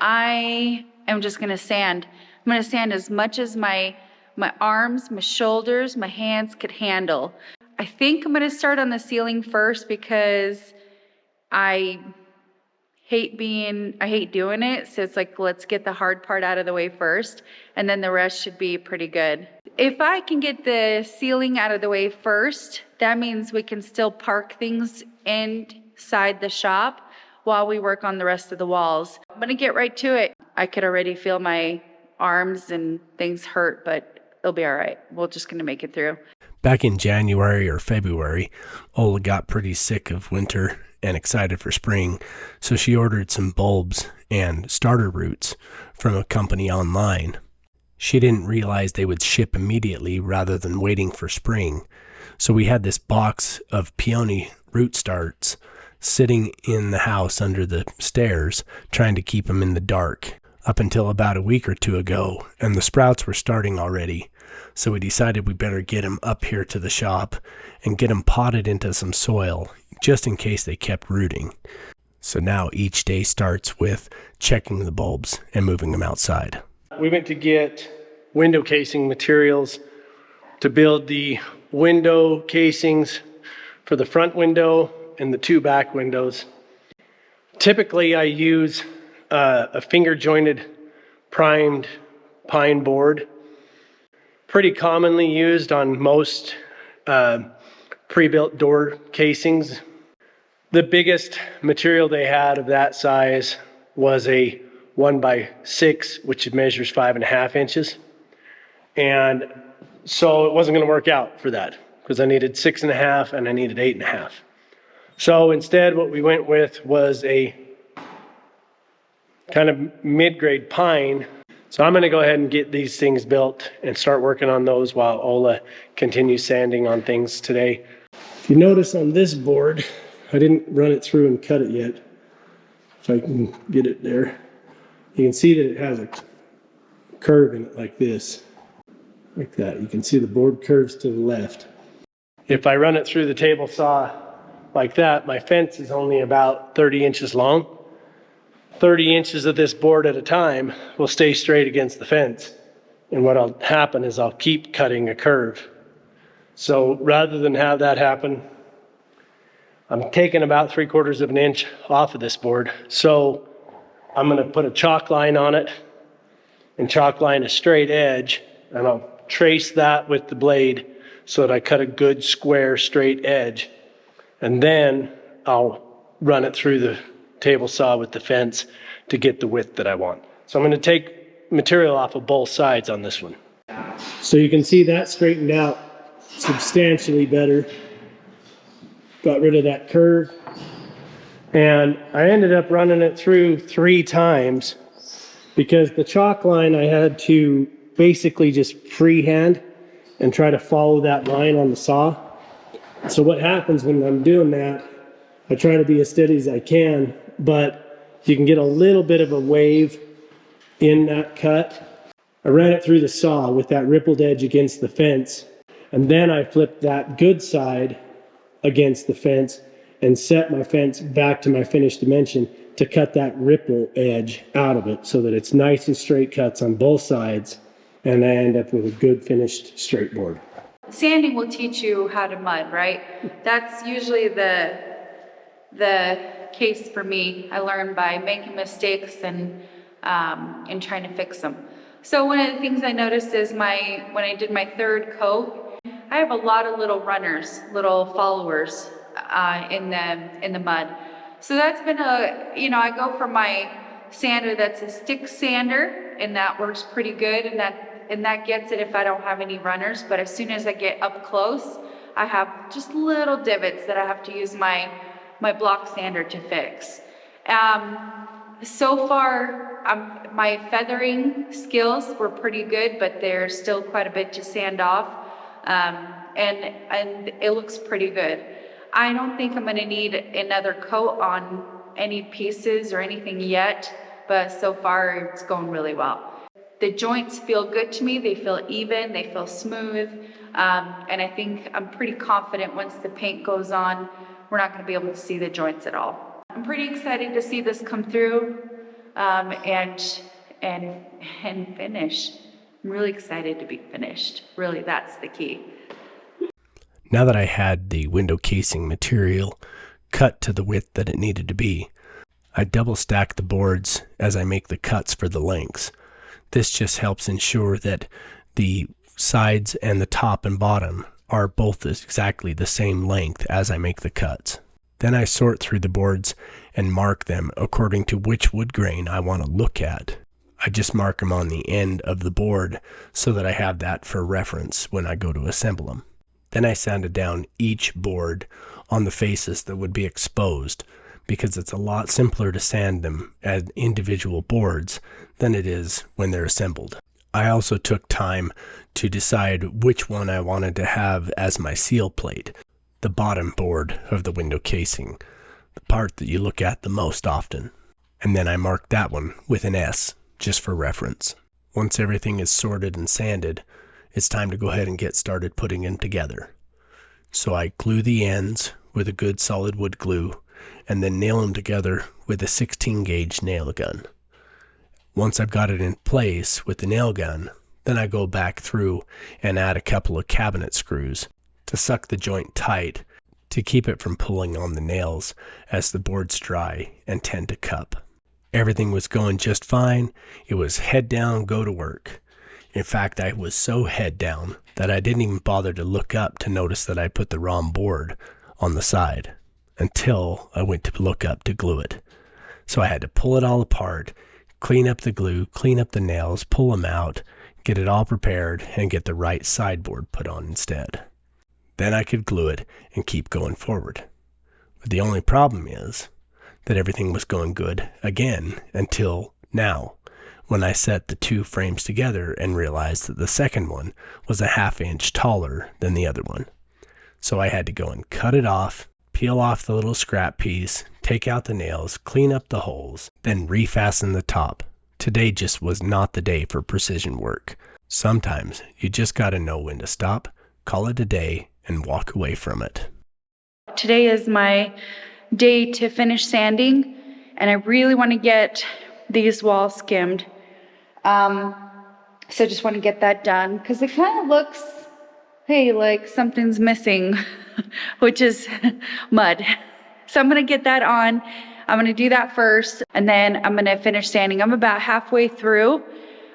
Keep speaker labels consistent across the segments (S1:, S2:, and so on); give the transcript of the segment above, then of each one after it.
S1: I am just gonna sand. I'm gonna sand as much as my arms, my shoulders, my hands could handle. I think I'm gonna start on the ceiling first because I hate doing it. So it's like, let's get the hard part out of the way first, and then the rest should be pretty good. If I can get the ceiling out of the way first, that means we can still park things inside the shop while we work on the rest of the walls. I'm gonna get right to it. I could already feel my arms and things hurt, but it'll be all right. We're just gonna make it through.
S2: Back in January or February, Ola got pretty sick of winter and excited for spring, so she ordered some bulbs and starter roots from a company online. She didn't realize they would ship immediately rather than waiting for spring, so we had this box of peony root starts sitting in the house under the stairs, trying to keep them in the dark up until about a week or two ago, and the sprouts were starting already. So we decided we better get them up here to the shop and get them potted into some soil just in case they kept rooting. So now each day starts with checking the bulbs and moving them outside.
S3: We went to get window casing materials to build the window casings for the front window and the two back windows. Typically I use a finger jointed primed pine board. Pretty commonly used on most pre-built door casings. The biggest material they had of that size was a 1x6, which measures 5.5 inches. And so it wasn't going to work out for that because I needed 6.5 and I needed 8.5. So instead what we went with was a kind of mid-grade pine. So I'm going to go ahead and get these things built and start working on those while Ola continues sanding on things today. If you notice on this board, I didn't run it through and cut it yet. If I can get it there. You can see that it has a curve in it like this. Like that. You can see the board curves to the left. If I run it through the table saw like that, my fence is only about 30 inches long. 30 inches of this board at a time will stay straight against the fence. And what'll happen is I'll keep cutting a curve. So rather than have that happen, I'm taking about 3/4 of an inch off of this board. So I'm gonna put a chalk line on it and chalk line a straight edge, and I'll trace that with the blade so that I cut a good square straight edge. And then I'll run it through the table saw with the fence to get the width that I want. So I'm going to take material off of both sides on this one. So you can see that straightened out substantially better. Got rid of that curve. And I ended up running it through 3 times because the chalk line I had to basically just freehand and try to follow that line on the saw. So what happens when I'm doing that, I try to be as steady as I can, but you can get a little bit of a wave in that cut. I ran it through the saw with that rippled edge against the fence, and then I flipped that good side against the fence and set my fence back to my finished dimension to cut that ripple edge out of it so that it's nice and straight cuts on both sides, and I end up with a good finished straight board.
S1: Sanding will teach you how to mud, right? That's usually the case for me. I learned by making mistakes and trying to fix them. So one of the things I noticed is when I did my 3rd coat, I have a lot of little runners, little followers in the mud. So that's been I go for my sander that's a stick sander, and that works pretty good, and that gets it if I don't have any runners. But as soon as I get up close, I have just little divots that I have to use my block sander to fix. So far, my feathering skills were pretty good, but there's still quite a bit to sand off, and it looks pretty good. I don't think I'm gonna need another coat on any pieces or anything yet, but so far it's going really well. The joints feel good to me. They feel even, they feel smooth, and I think I'm pretty confident once the paint goes on, we're not gonna be able to see the joints at all. I'm pretty excited to see this come through. and and finish. I'm really excited to be finished. Really, that's the key.
S2: Now that I had the window casing material cut to the width that it needed to be, I double stack the boards as I make the cuts for the lengths. This just helps ensure that the sides and the top and bottom are both exactly the same length as I make the cuts. Then I sort through the boards and mark them according to which wood grain I want to look at. I just mark them on the end of the board so that I have that for reference when I go to assemble them. Then I sanded down each board on the faces that would be exposed, because it's a lot simpler to sand them as individual boards than it is when they're assembled. I also took time to decide which one I wanted to have as my seal plate, the bottom board of the window casing, the part that you look at the most often. And then I marked that one with an S, just for reference. Once everything is sorted and sanded, it's time to go ahead and get started putting them together. So I glue the ends with a good solid wood glue and then nail them together with a 16 gauge nail gun. Once I've got it in place with the nail gun, then I go back through and add a couple of cabinet screws to suck the joint tight to keep it from pulling on the nails as the boards dry and tend to cup. Everything was going just fine. It was head down, go to work. In fact, I was so head down that I didn't even bother to look up to notice that I put the wrong board on the side until I went to look up to glue it. So I had to pull it all apart, clean up the glue, clean up the nails, pull them out, get it all prepared, and get the right sideboard put on instead. Then I could glue it and keep going forward. But the only problem is that everything was going good again until now, when I set the two frames together and realized that the second one was a ½ inch taller than the other one. So I had to go and cut it off, peel off the little scrap piece, take out the nails, clean up the holes, then refasten the top. Today just was not the day for precision work. Sometimes you just gotta know when to stop, call it a day, and walk away from it.
S1: Today is my day to finish sanding, and I really want to get these walls skimmed. So I just want to get that done because it kind of looks, hey, like something's missing, which is mud. So I'm going to get that on. I'm going to do that first, and then I'm going to finish sanding. I'm about halfway through,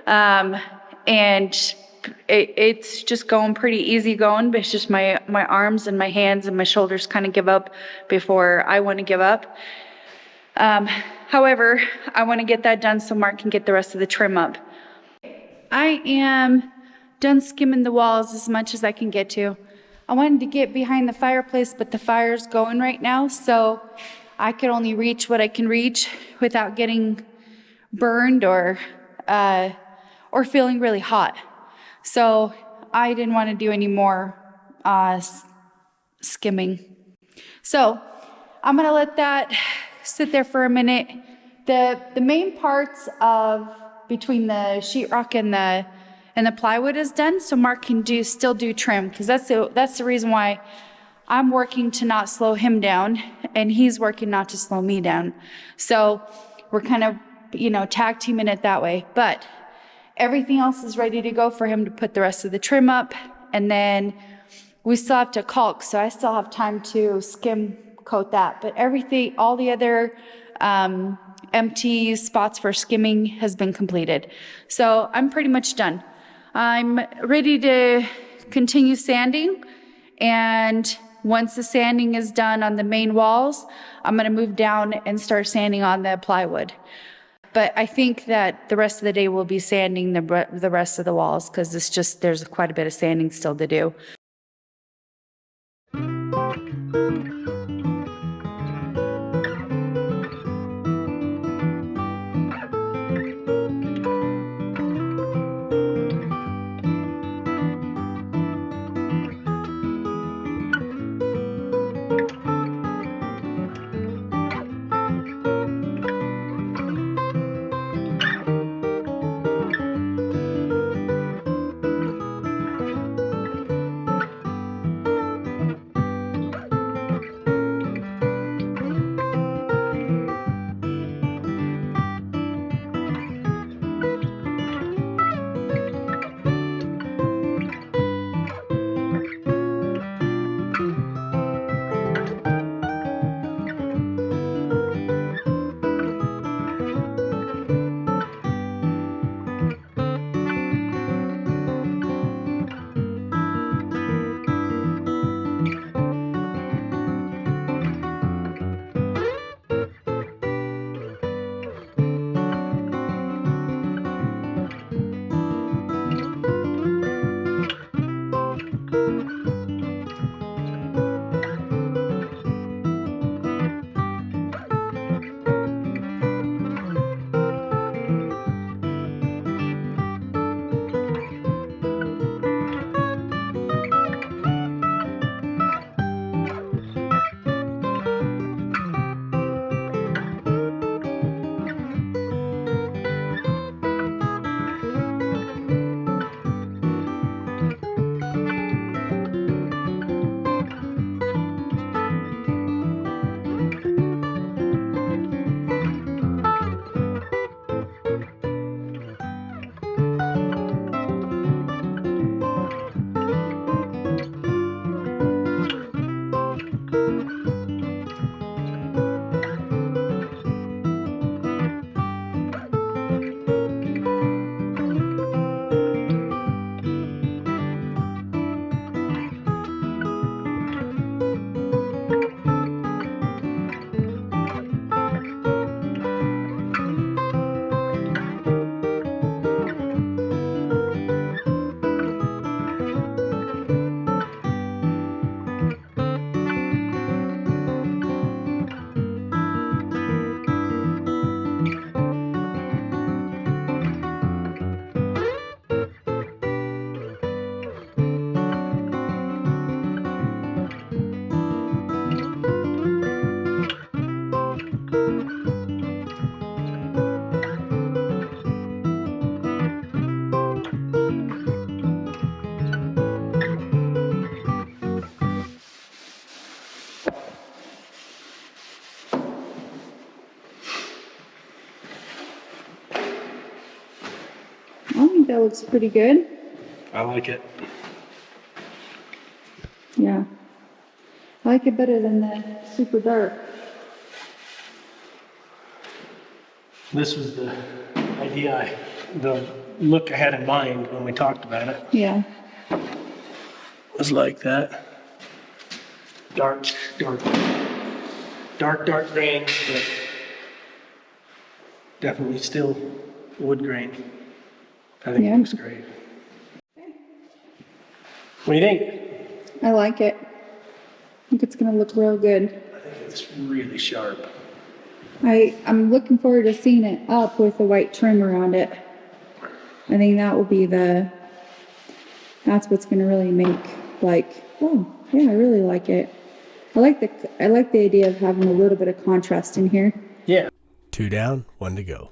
S1: and it's just going pretty easy going, but it's just my arms and my hands and my shoulders kind of give up before I want to give up. However, I want to get that done so Mark can get the rest of the trim up. I am done skimming the walls as much as I can get to. I wanted to get behind the fireplace, but the fire's going right now, so I could only reach what I can reach without getting burned or feeling really hot. So I didn't want to do any more skimming. So I'm going to let that sit there for a minute. The main parts of between the sheetrock and the plywood is done, so Mark can still do trim, because that's the reason why I'm working to not slow him down, and he's working not to slow me down. So we're kind of, tag teaming it that way. But everything else is ready to go for him to put the rest of the trim up, and then we still have to caulk, so I still have time to skim coat that. But everything, all the other empty spots for skimming has been completed. So I'm pretty much done. I'm ready to continue sanding, and once the sanding is done on the main walls, I'm gonna move down and start sanding on the plywood. But I think that the rest of the day will be sanding the rest of the walls, because there's quite a bit of sanding still to do. think that looks pretty good.
S3: I like it.
S1: Yeah. I like it better than the super dark.
S3: This was the idea, the look I had in mind when we talked about it.
S1: Yeah.
S3: Was like that. Dark grain, but definitely still wood grain. I think it looks great. What do you think?
S1: I like it. I think it's gonna look real good.
S3: I think it's really sharp.
S1: I'm looking forward to seeing it up with the white trim around it. I think that will be that's what's gonna really make like, oh yeah, I really like it. I like the idea of having a little bit of contrast in here.
S3: Yeah.
S2: 2 down, 1 to go.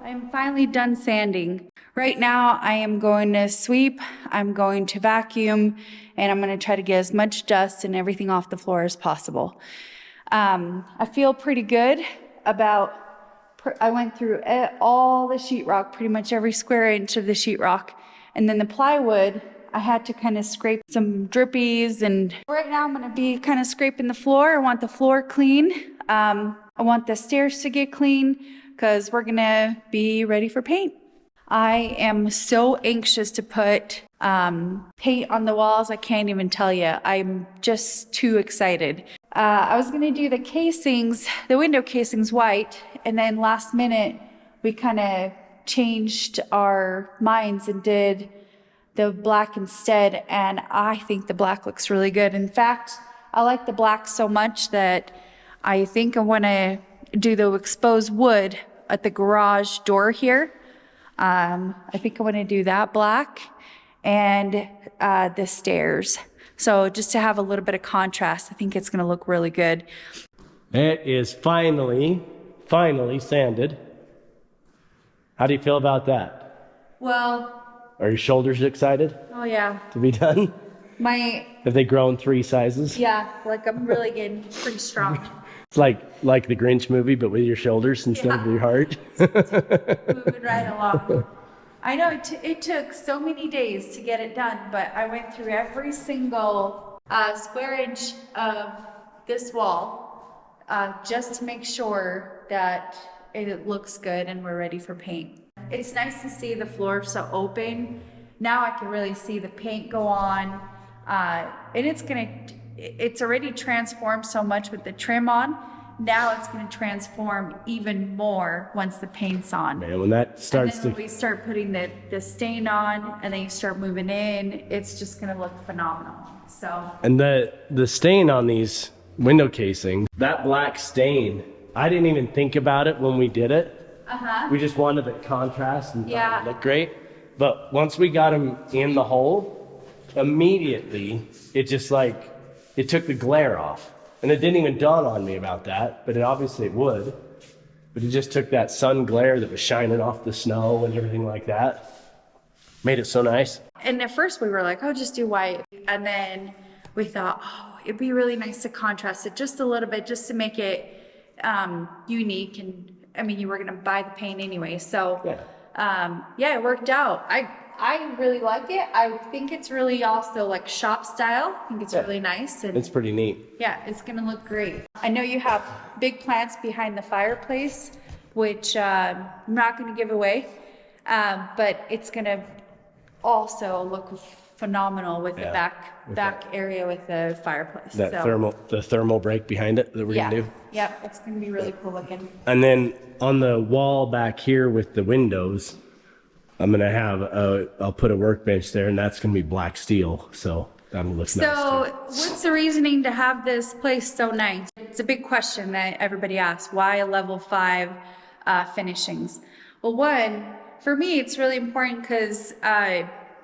S1: I'm finally done sanding. Right now I am going to sweep, I'm going to vacuum, and I'm going to try to get as much dust and everything off the floor as possible. I feel pretty good about, I went through all the sheetrock, pretty much every square inch of the sheetrock, and then the plywood, I had to kind of scrape some drippies, and right now I'm going to be kind of scraping the floor. I want the floor clean. I want the stairs to get clean because we're going to be ready for paint. I am so anxious to put paint on the walls. I can't even tell you. I'm just too excited. I was going to do the casings, the window casings white, and then last minute we kind of changed our minds and did the black instead, and I think the black looks really good. In fact, I like the black so much that I think I want to do the exposed wood at the garage door here. I think I want to do that black and the stairs. So just to have a little bit of contrast, I think it's going to look really good.
S3: It is finally sanded. How do you feel about that?
S1: Well,
S3: Are your shoulders excited
S1: oh yeah.
S3: to be done?
S1: My,
S3: Have they grown 3 sizes?
S1: yeah, like I'm really getting pretty strong.
S3: It's like the Grinch movie, but with your shoulders instead of your heart.
S1: Moving right along. I know it took so many days to get it done, but I went through every single square inch of this wall just to make sure that it looks good and we're ready for paint. It's nice to see the floor so open. Now I can really see the paint go on, and it's already transformed so much with the trim on. Now it's going to transform even more once the paint's on.
S3: Man, when that starts
S1: and then when we start putting the stain on, and then you start moving in, it's just going to look phenomenal. So. And
S3: the stain on these window casings, that black stain, I didn't even think about it when we did it. We just wanted the contrast and thought it looked great. But once we got them in the hole, immediately it just it took the glare off. And it didn't even dawn on me about that, but obviously it would. But it just took that sun glare that was shining off the snow and everything like that. Made it so nice.
S1: And at first we were like, oh, just do white. And then we thought, oh, it'd be really nice to contrast it just a little bit, just to make it unique. And I mean, you were gonna buy the paint anyway. So it worked out. I really like it. I think it's really also like shop style. I think it's really nice. And
S3: it's pretty neat.
S1: Yeah, it's gonna look great. I know you have big plants behind the fireplace, which I'm not gonna give away, but it's gonna also look phenomenal with the back area with the fireplace.
S3: The thermal break behind it that we're gonna do.
S1: Yeah, it's gonna be really cool looking.
S3: And then on the wall back here with the windows, I'm gonna have I'll put a workbench there, and that's gonna be black steel, so that'll look nice.
S1: So what's the reasoning to have this place so nice? It's a big question that everybody asks. Why a level 5 finishings? Well, one, for me, it's really important because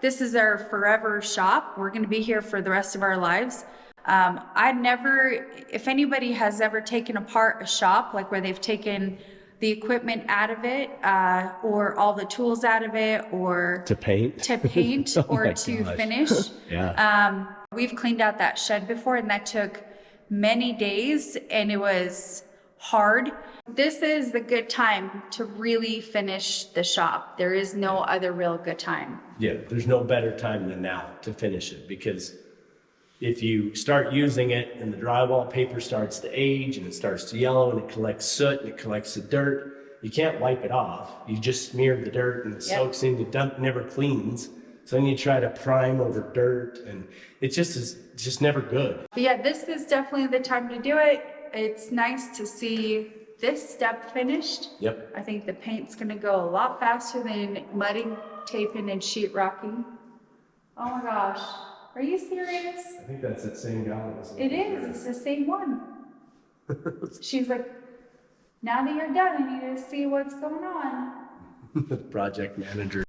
S1: this is our forever shop. We're gonna be here for the rest of our lives. If anybody has ever taken apart a shop, like where they've taken the equipment out of it, or all the tools out of it, or
S3: to paint
S1: oh or to finish. We've cleaned out that shed before, and that took many days, and it was hard. This is the good time to really finish the shop. There is no other real good time.
S3: Yeah, there's no better time than now to finish it, because if you start using it and the drywall paper starts to age and it starts to yellow and it collects soot and it collects the dirt, you can't wipe it off. You just smear the dirt and it soaks into dump, never cleans. So then you try to prime over dirt, and it just never good.
S1: But yeah, this is definitely the time to do it. It's nice to see this step finished.
S3: Yep.
S1: I think the paint's gonna go a lot faster than mudding, taping, and sheetrocking. Oh my gosh. Are you serious?
S3: I think that's that same guy.
S1: It is. It's the same one. She's like, now that you're done, I need to see what's going on.
S3: Project manager.